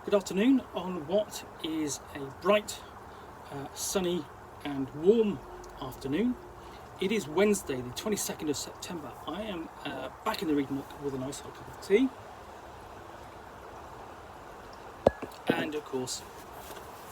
Good afternoon on what is a bright, sunny and warm afternoon. It is Wednesday the 22nd of September. I am back in the reading nook with a nice hot cup of tea. And of course,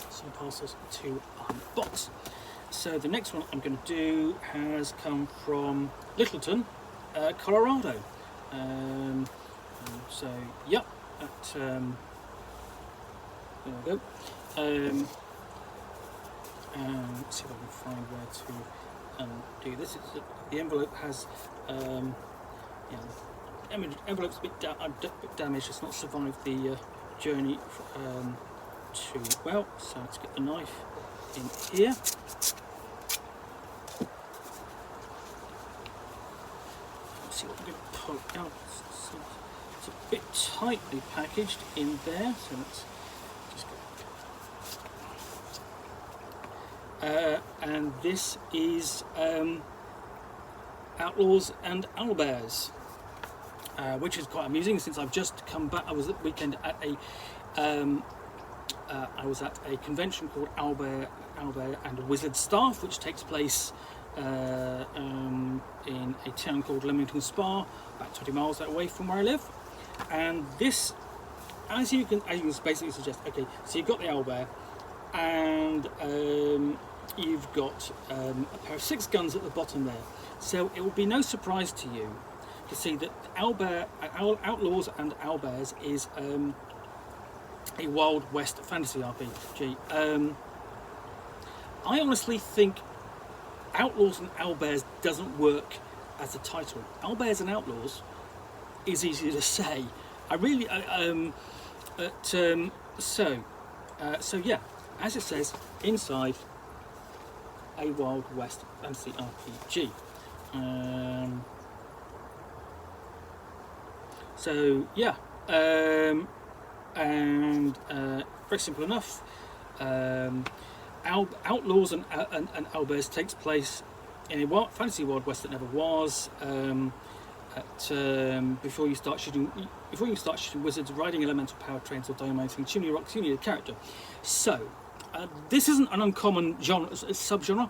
some parcels to unbox. So the next one I'm going to do has come from Littleton, Colorado. So, yep, there we go. Let's see if I can find where to do this. The envelope has, the envelope's a bit damaged. It's not survived the journey too well. So let's get the knife in here. Let's see what we can poke out. It's a bit tightly packaged in there. So let's just go. And this is Outlaws N Owlbears, which is quite amusing since I've just come back. I was at the weekend at a convention called Owlbear and Wizard Staff, which takes place in a town called Leamington Spa, about 20 miles away from where I live. And this, as you can basically suggest, okay, so you've got the owlbear, and you've got a pair of 6 guns at the bottom there. So it will be no surprise to you to see that Outlaws and Owlbears is a Wild West fantasy RPG. I honestly think Outlaws and Owlbears doesn't work as a title. Owlbears and Outlaws is easy to say. I really, so yeah, as it says inside, a Wild West fantasy RPG. So yeah, and very simple enough. Outlaws and Owlbears takes place in a fantasy Wild West that never was. Before you start shooting wizards, riding elemental power trains, or dynamiting chimney rocks, you need a character. So this isn't an uncommon genre, subgenre.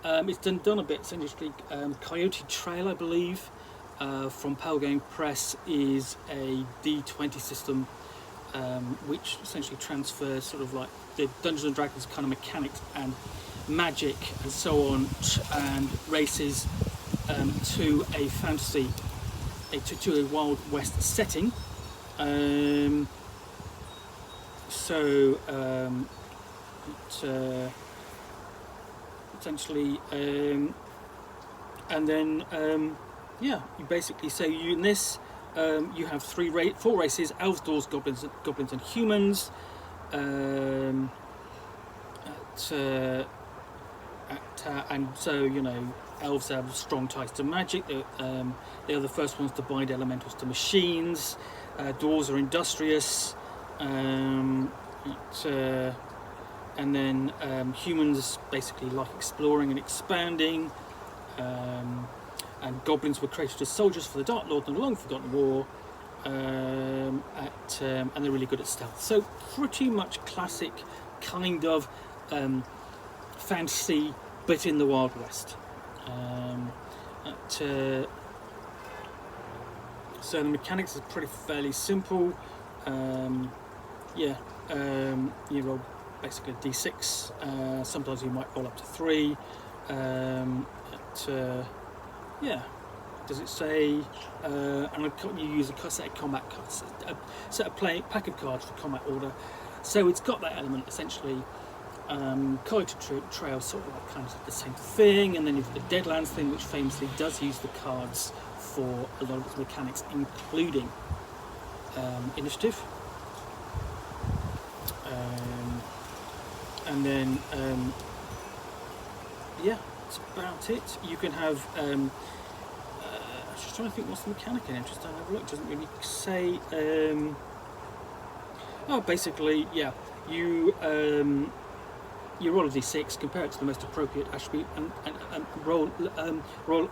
It's done a bit. It's industry. Coyote Trail, I believe, from Pale Game Press, is a D20 system, which essentially transfers sort of like the Dungeons and Dragons kind of mechanics and magic and so on, and races to a fantasy, to a Wild West setting. Essentially, and then yeah, you basically say in this you have 4 races: elves, dwarves, goblins, and humans. And so, you know, elves have strong ties to magic. They are the first ones to bind elementals to machines. Dwarves are industrious. And then humans basically like exploring and expanding. And goblins were created as soldiers for the Dark Lord and the Long Forgotten War. And they're really good at stealth. So pretty much classic kind of fantasy, but in the Wild West. So the mechanics are fairly simple. You roll basically a d6. Sometimes you might roll up to 3. Yeah. Does it say? And you use a set of combat cards, a set of pack of cards for combat order. So it's got that element essentially. Coyote Trail sort of like kind of the same thing, and then you've got the Deadlands thing, which famously does use the cards for a lot of its mechanics, including initiative. And then yeah, that's about it. You can have. Just trying to think what's the mechanic in it. Just don't have a look. It doesn't really say. Basically, yeah. You roll a d6, compare it to the most appropriate attribute, and roll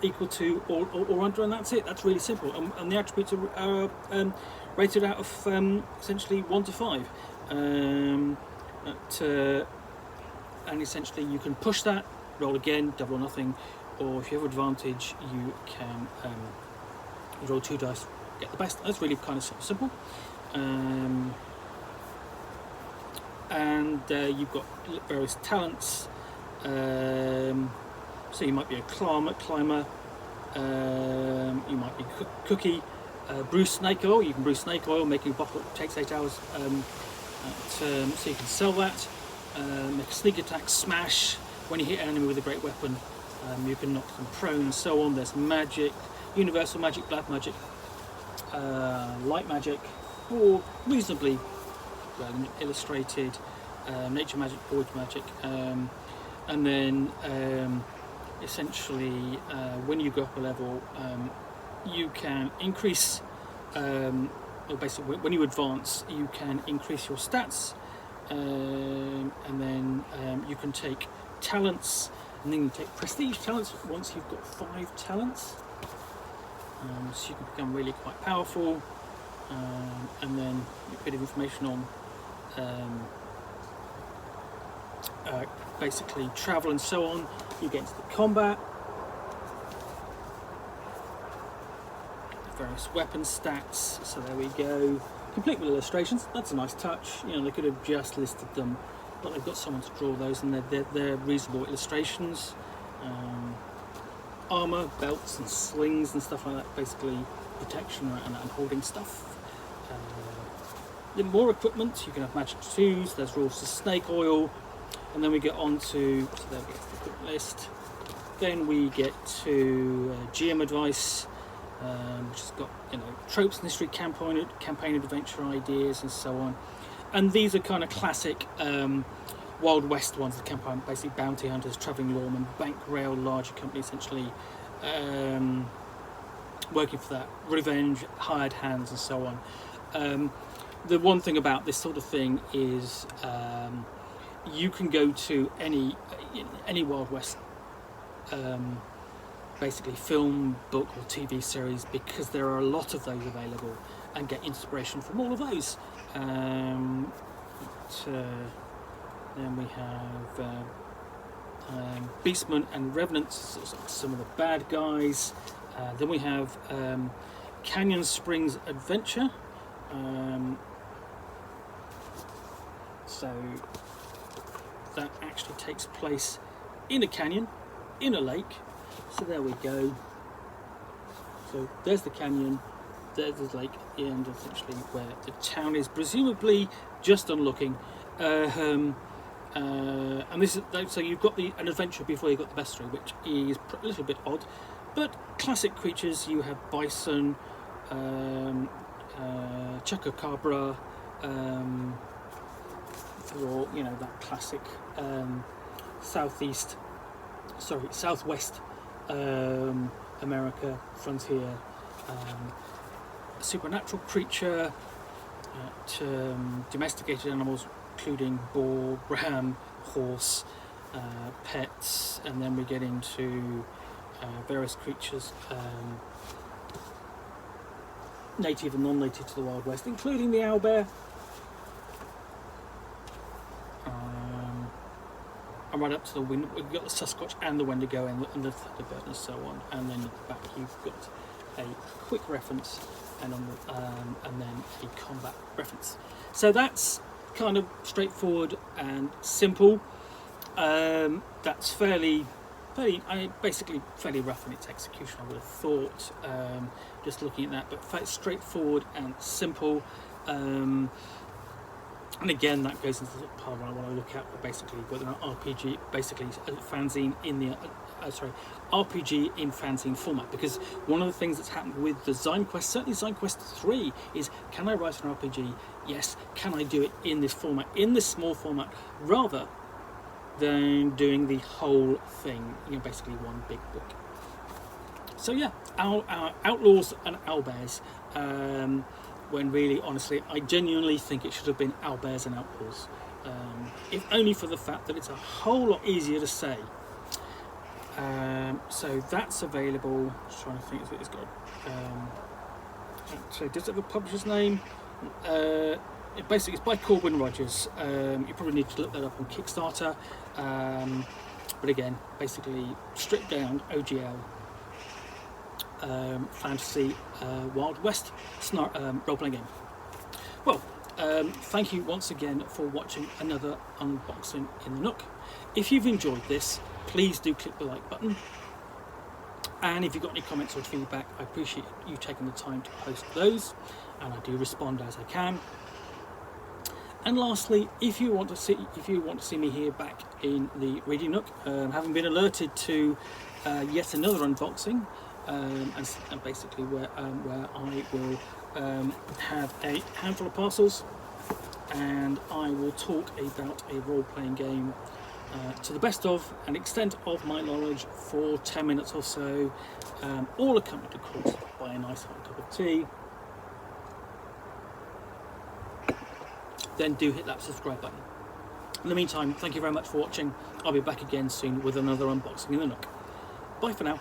equal to or under, and that's it. That's really simple. And the attributes are rated out of essentially 1 to 5. and essentially you can push that, roll again, double or nothing, or if you have advantage, you can roll 2 dice, get the best. That's really kind of simple. And you've got various talents. So you might be a climber, you might be cookie, brew snake oil. You can brew snake oil, making a bottle takes 8 hours. So you can sell that. Make a sneak attack, smash. When you hit an enemy with a great weapon, you can knock them prone and so on. There's magic, universal magic, black magic, light magic, or reasonably well illustrated, nature magic, void magic, and then essentially when you go up a level, you can increase, or basically when you advance, you can increase your stats, and then you can take talents, and then you take prestige talents once you've got 5 talents. So you can become really quite powerful, and then a bit of information on basically travel and so on. You get into the combat, various weapon stats. So there we go, complete with illustrations. That's a nice touch. You know, they could have just listed them, but they've got someone to draw those, and they're reasonable illustrations. Armor, belts and slings and stuff like that, basically protection and holding stuff. More equipment, you can have magic tattoos, there's rules to snake oil, and then we get on to, so there we get the equipment list. Then we get to GM advice, which has got, you know, tropes and history, campaign adventure ideas and so on. And these are kind of classic Wild West ones, the campaign, basically bounty hunters, travelling lawmen, bank rail, larger company essentially, working for that, revenge, hired hands and so on. The one thing about this sort of thing is you can go to any Wild West basically film, book or TV series, because there are a lot of those available, and get inspiration from all of those. Then we have Beastmen and Revenants, some of the bad guys. Then we have Canyon Springs Adventure. So that actually takes place in a canyon, in a lake. So there we go. So there's the canyon, there's the lake, and essentially where the town is, presumably just unlocking. And this is, so you've got an adventure before you got the bestiary, which is a little bit odd, but classic creatures. You have bison, chupacabra, or you know, that classic southwest America frontier, supernatural creature, domesticated animals including boar, ram, horse, pets, and then we get into various creatures, native and non-native to the Wild West, including the owlbear. And right up to the wind, we've got the Sasquatch and the Wendigo and the Thunderbird and so on. And then at the back you've got a quick reference and then a combat reference. So that's kind of straightforward and simple. That's basically fairly rough in its execution, I would have thought, just looking at that, but straightforward and simple. And again, that goes into the part where I want to look at basically whether an RPG, basically a fanzine in the RPG in fanzine format. Because one of the things that's happened with the ZineQuest, certainly ZineQuest 3, is can I write an RPG? Yes. Can I do it in this format, in this small format, rather than doing the whole thing, you know, basically one big book. So yeah, our Outlaws and Owlbears. When really, honestly, I genuinely think it should have been Owlbears and Outlaws. If only for the fact that it's a whole lot easier to say. So that's available. Just trying to think if it's got. So does it have a publisher's name? basically, it's by Corbin Rogers. You probably need to look that up on Kickstarter. But again, basically, stripped down OGL fantasy Wild West role-playing game. Well, thank you once again for watching another unboxing in the Nook. If you've enjoyed this, please do click the like button. And if you've got any comments or feedback, I appreciate you taking the time to post those, and I do respond as I can. And lastly, if you want to see me here back in the Reading Nook, having been alerted to yet another unboxing, and basically where I will have a handful of parcels, and I will talk about a role-playing game to the best of and extent of my knowledge for 10 minutes or so, all accompanied, of course, by a nice hot cup of tea. Then do hit that subscribe button. In the meantime, thank you very much for watching. I'll be back again soon with another unboxing in the Nook. Bye for now.